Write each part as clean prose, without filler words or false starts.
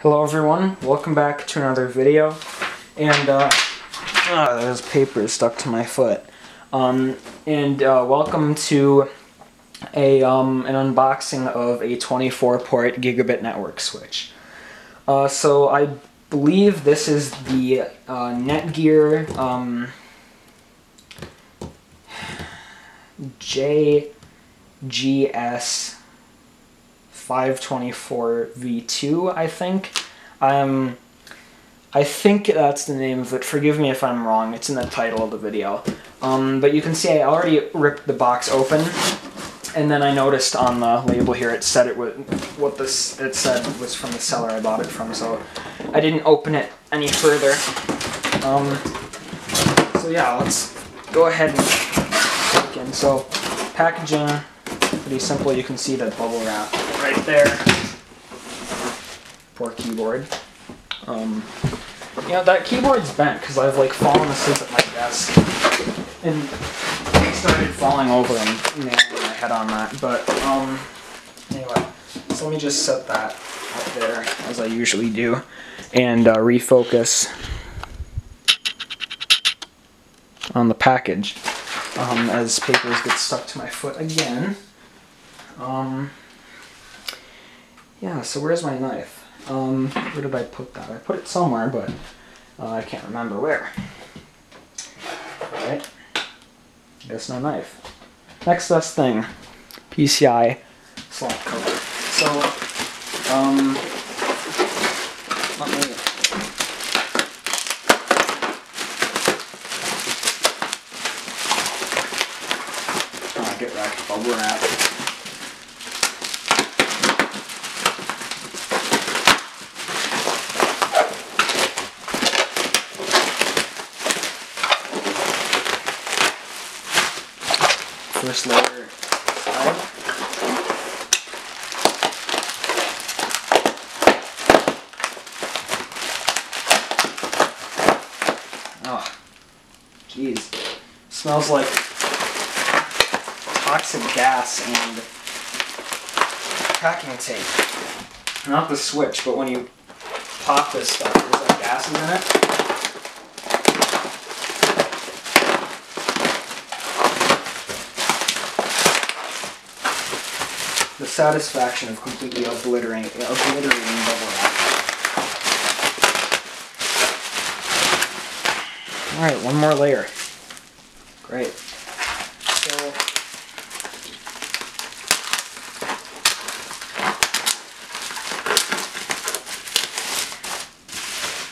Hello everyone, welcome back to another video, and there's paper stuck to my foot, welcome to an unboxing of a 24-port Gigabit network switch. So I believe this is the Netgear JGS524 V2, I think. I think that's the name of it. Forgive me if I'm wrong. It's in the title of the video. But you can see I already ripped the box open, and then I noticed on the label here it said it was it said was from the seller I bought it from, so I didn't open it any further. So yeah, let's go ahead and look in. So packaging, pretty simple. You can see the bubble wrap right there. Poor keyboard. You know, that keyboard's bent because I've like fallen asleep at my desk and started falling over and nailing my head on that. But anyway, so let me just set that up there as I usually do and refocus on the package as papers get stuck to my foot again. Yeah, so where's my knife? Where did I put that? I put it somewhere, but I can't remember where. Alright. Guess no knife. Next best thing. PCI slot cover. So, let me... get back to bubble wrap. First layer side. Oh, jeez. Smells like toxic gas and packing tape. Not the switch, but when you pop this stuff, there's like gases in it. The satisfaction of completely obliterating bubble wrap. Alright, one more layer. Great.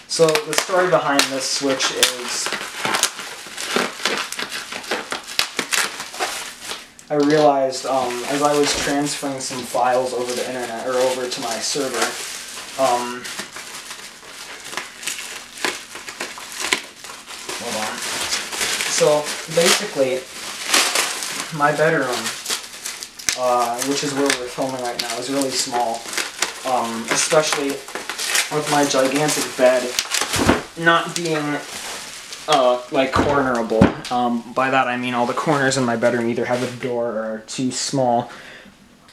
So the story behind this switch is I realized as I was transferring some files over the internet, or over to my server, hold on. So basically, my bedroom, which is where we're filming right now, is really small, especially with my gigantic bed not being like cornerable. By that I mean all the corners in my bedroom either have a door or are too small,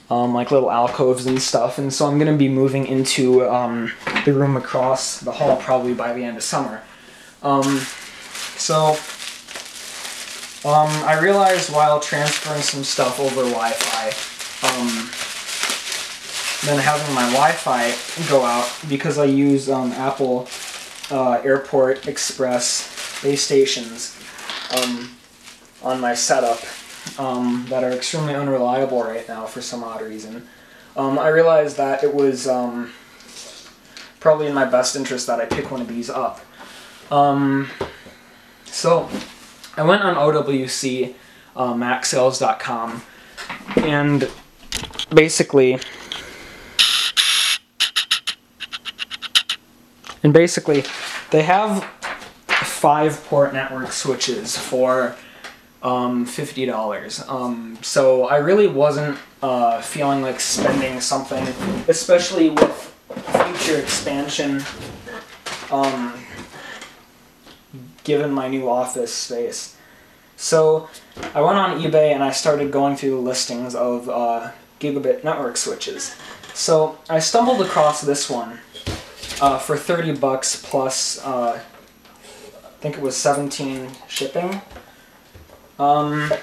like little alcoves and stuff, and so I'm going to be moving into the room across the hall probably by the end of summer. I realized while transferring some stuff over Wi-Fi, then having my Wi-Fi go out, because I use Apple Airport Express base stations on my setup that are extremely unreliable right now for some odd reason. I realized that it was probably in my best interest that I pick one of these up. So I went on OWC, MacSales.com, and basically they have 5-port network switches for $50. So I really wasn't feeling like spending something, especially with future expansion, given my new office space. So I went on eBay and I started going through the listings of Gigabit network switches. So I stumbled across this one. for 30 bucks plus, I think it was 17 shipping. So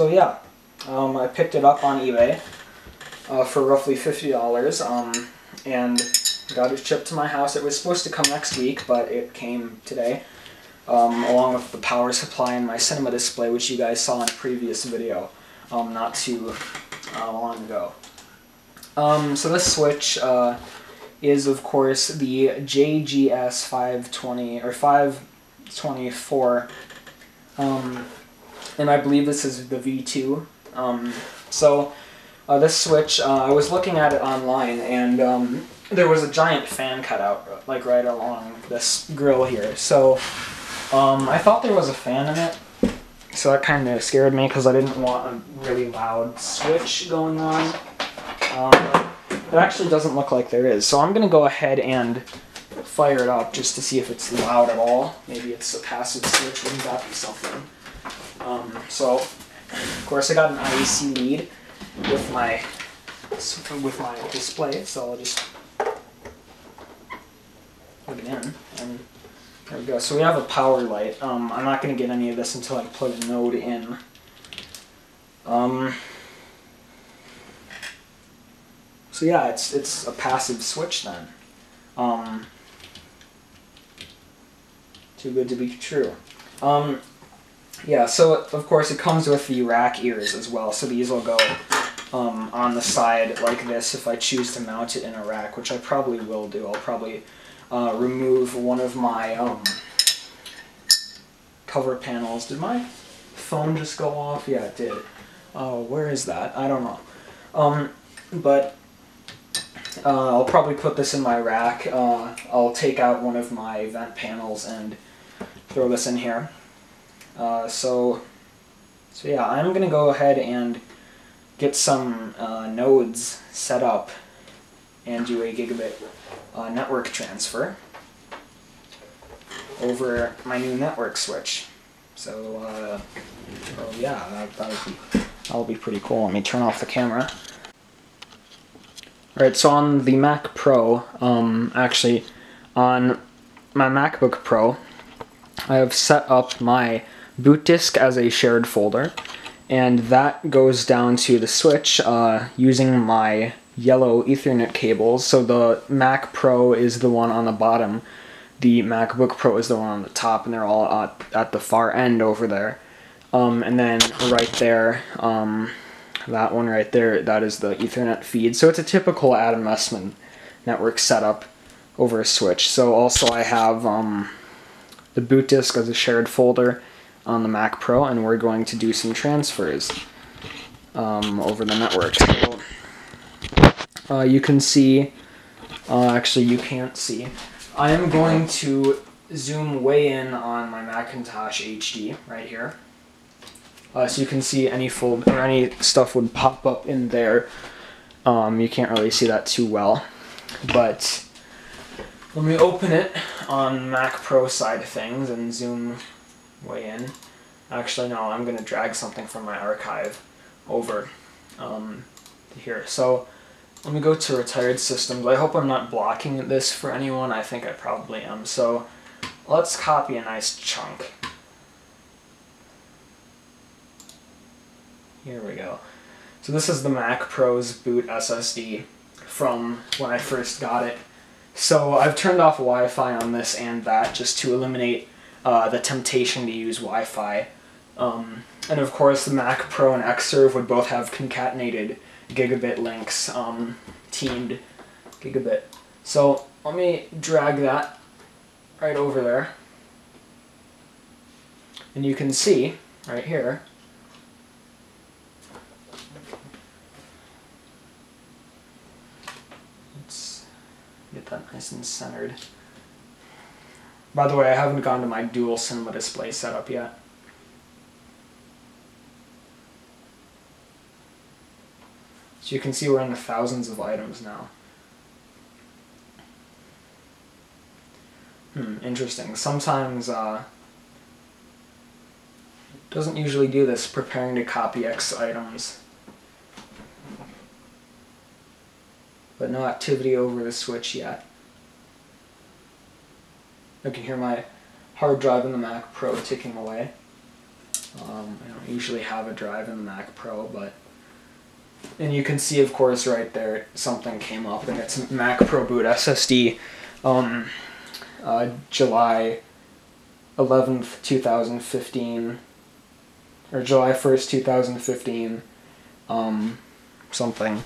yeah, I picked it up on eBay for roughly $50, and got it shipped to my house. It was supposed to come next week, but it came today, along with the power supply and my cinema display, which you guys saw in a previous video not too long ago. So this switch is, of course, the JGS520 or 524, and I believe this is the V2. This switch, I was looking at it online, and there was a giant fan cutout, like right along this grill here. So I thought there was a fan in it, so that kind of scared me because I didn't want a really loud switch going on. It actually doesn't look like there is, so I'm going to go ahead and fire it up just to see if it's loud at all. Maybe it's a passive switch, wouldn't that be something? So, of course, I got an IEC lead with my display, so I'll just plug it in, and there we go. So we have a power light. I'm not going to get any of this until I plug a node in. So yeah, it's a passive switch then. Too good to be true. Yeah, so of course it comes with the rack ears as well, so these will go on the side like this if I choose to mount it in a rack, which I probably will do. I'll probably remove one of my cover panels. Did my phone just go off? Yeah, it did. Where is that? I don't know. But I'll probably put this in my rack. I'll take out one of my vent panels and throw this in here. So yeah, I'm going to go ahead and get some nodes set up and do a gigabit network transfer over my new network switch. So yeah, that'll be pretty cool. Let me turn off the camera. Alright, so on the Mac Pro, actually on my MacBook Pro, I have set up my boot disk as a shared folder, and that goes down to the switch using my yellow Ethernet cables. So the Mac Pro is the one on the bottom, the MacBook Pro is the one on the top, and they're all at the far end over there. And then right there, that one right there, that is the Ethernet feed. So it's a typical Adam Messman network setup over a switch. So also I have the boot disk as a shared folder on the Mac Pro, and we're going to do some transfers over the network. So you can see, actually you can't see, I am going to zoom way in on my Macintosh HD right here. So you can see any any stuff would pop up in there. You can't really see that too well, but let me open it on Mac Pro side of things and zoom way in. Actually, no, I'm going to drag something from my archive over here. So let me go to retired systems. I hope I'm not blocking this for anyone. I think I probably am. So let's copy a nice chunk. Here we go. So this is the Mac Pro's boot SSD from when I first got it. So I've turned off Wi-Fi on this and that just to eliminate the temptation to use Wi-Fi. And of course the Mac Pro and Xserve would both have concatenated gigabit links, teamed gigabit. So let me drag that right over there. And you can see right here, get that nice and centered. By the way, I haven't gone to my dual cinema display setup yet. So you can see we're in the thousands of items now. Interesting. Sometimes it doesn't usually do this, preparing to copy X items. but no activity over the switch yet. I can hear my hard drive in the Mac Pro ticking away. I don't usually have a drive in the Mac Pro, but... And you can see, of course, right there, something came up, and it's Mac Pro Boot SSD, July 11th, 2015, or July 1st, 2015, something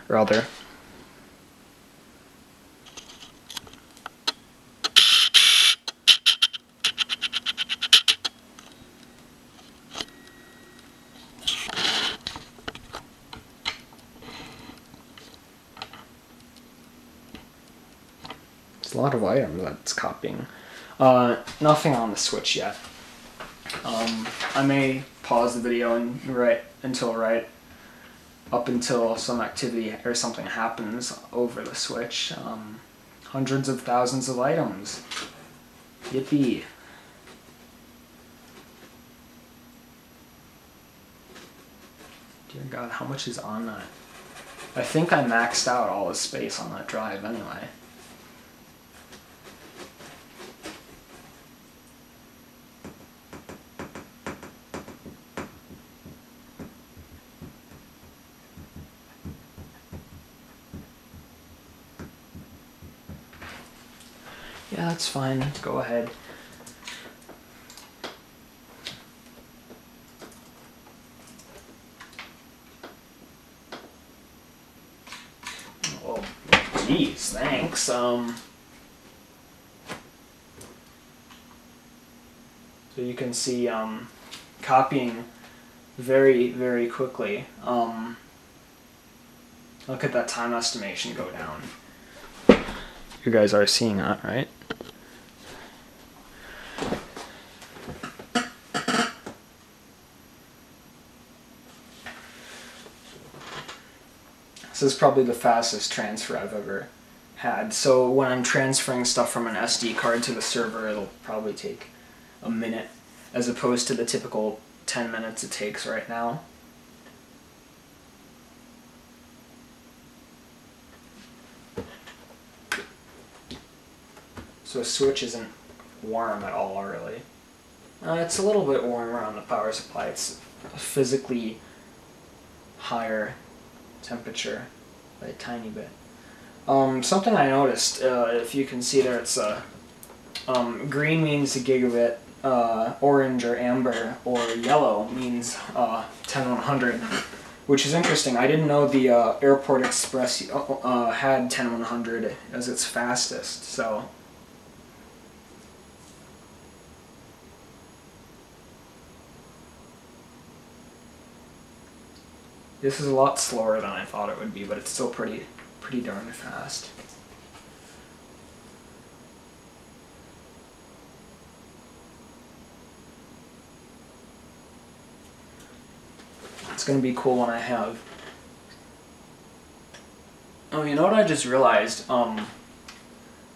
or other. It's a lot of items that's copying. Nothing on the switch yet. I may pause the video and up until some activity or something happens over the switch. Hundreds of thousands of items. Yippee. Dear God, how much is on that? I think I maxed out all the space on that drive anyway. Yeah, that's fine. Go ahead. Oh, geez, thanks. So you can see copying very, very quickly. Look at that time estimation go down. You guys are seeing that, right? This is probably the fastest transfer I've ever had. So when I'm transferring stuff from an SD card to the server, it'll probably take a minute, as opposed to the typical 10 minutes it takes right now. So a switch isn't warm at all, really. It's a little bit warmer on the power supply. It's physically higher temperature by a tiny bit. Something I noticed, if you can see there, it's green means a gigabit, orange or amber or yellow means 10100, which is interesting. I didn't know the Airport Express had 10100 as its fastest, so. This is a lot slower than I thought it would be, but it's still pretty darn fast. It's going to be cool when I have... Oh, you know what I just realized? I'm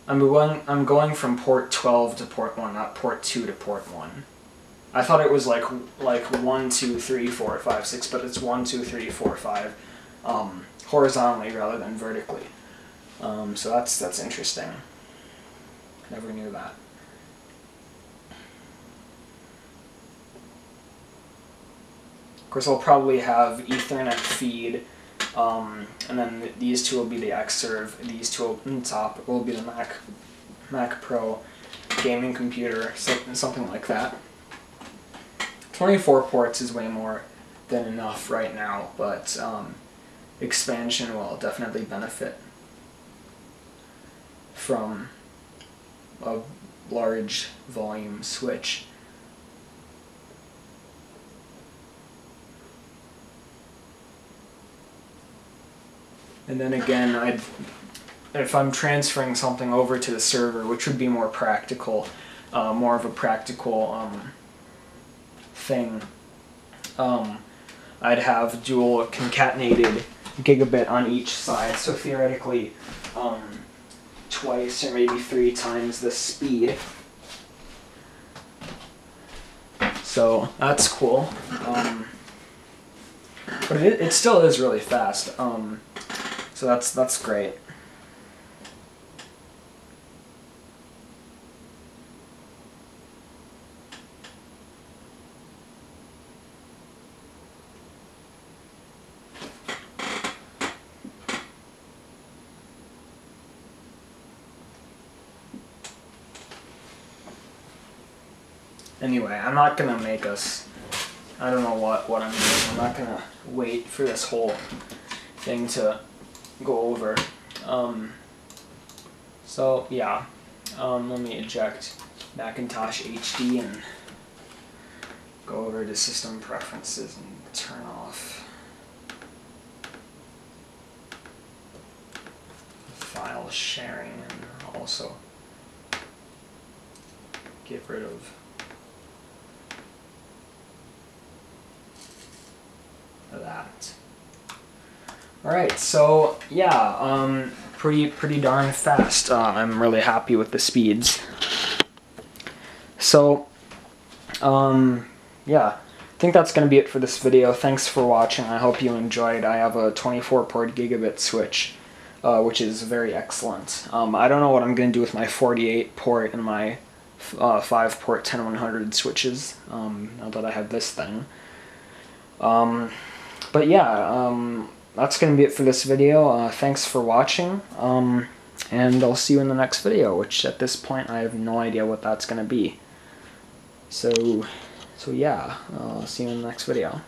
going from port 12 to port 1, not port 2 to port 1. I thought it was like 1, 2, 3, 4, 5, 6, but it's 1, 2, 3, 4, 5, horizontally rather than vertically. So that's interesting. Never knew that. Of course, I'll probably have Ethernet feed, and then these two will be the Xserve. These two on top will be the Mac Pro gaming computer, something like that. 24 ports is way more than enough right now, but expansion will definitely benefit from a large volume switch. And then again, if I'm transferring something over to the server, which would be more practical, more of a practical thing, I'd have dual concatenated gigabit on each side, so theoretically twice or maybe 3 times the speed. So that's cool. But it still is really fast. So that's great. Anyway, I'm not gonna make us, I don't know what I'm doing. I'm not gonna wait for this whole thing to go over. So yeah, let me eject Macintosh HD and go over to system preferences and turn off file sharing, and also get rid of that. Alright, so yeah, pretty darn fast. I'm really happy with the speeds. So, yeah, I think that's going to be it for this video. Thanks for watching. I hope you enjoyed. I have a 24-port Gigabit switch, which is very excellent. I don't know what I'm going to do with my 48-port and my 5-port 10100 switches, now that I have this thing. But yeah, that's going to be it for this video. Thanks for watching, and I'll see you in the next video, which at this point I have no idea what that's going to be. So yeah, I'll see you in the next video.